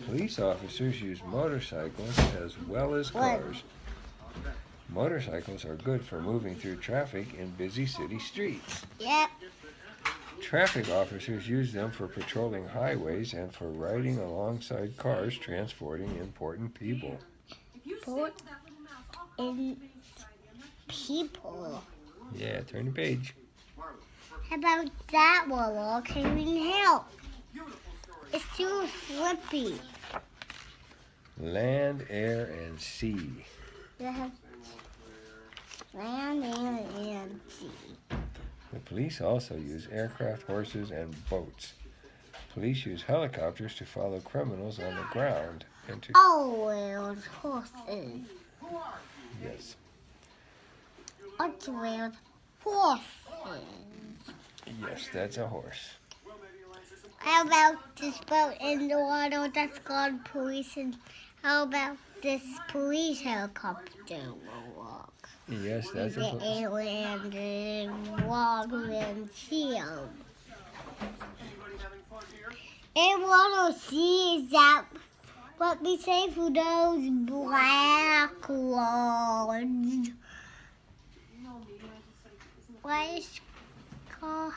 Police officers use motorcycles as well as cars. Motorcycles are good for moving through traffic in busy city streets. Yep. Traffic officers use them for patrolling highways and for riding alongside cars transporting important people. In people. Yeah, turn the page. How about that one? Can we help? It's too flippy. Land, air, and sea. Yeah. Land, air, and sea. The police also use aircraft, horses, and boats. Police use helicopters to follow criminals on the ground and to... Oh, horses. Yes. What's with horses? Yes, that's a horse. How about this boat in the water that's called police? And how about this police helicopter will walk? Yes, that's a the land and water and sea. And water sea, is that what we say for those black ones? What is called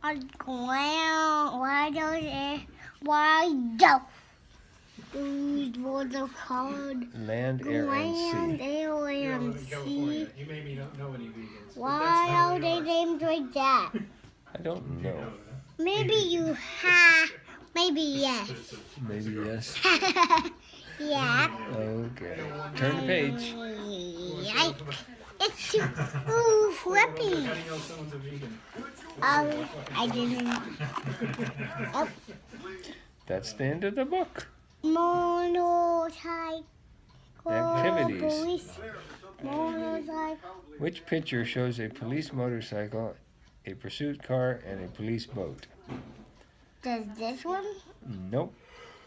on ground? Why don't those ones are called land, air, and sea. Air, and sea. You made me not know any vegans. Why are they named like that? I don't know. Maybe you have. Maybe yes. Maybe yes. Yeah. Okay. Turn the page. It's too flippy. I didn't. Oh. That's the end of the book. Motorcycle. Activities. Motorcycle. Which picture shows a police motorcycle, a pursuit car, and a police boat? Does this one? Nope.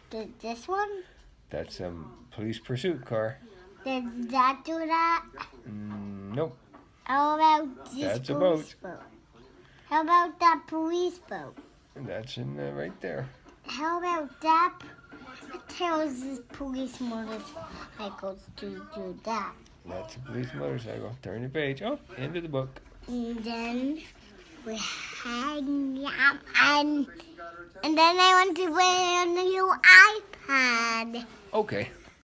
Does this one? That's a police pursuit car. Does that do that? Nope. How about this That's a police boat? How about that police boat? That's in right there. How about that? It tells the police motorcycles to do that. That's a police motorcycle. Turn the page. Oh, end of the book. And then we had and then I want to play on the new iPad. Okay.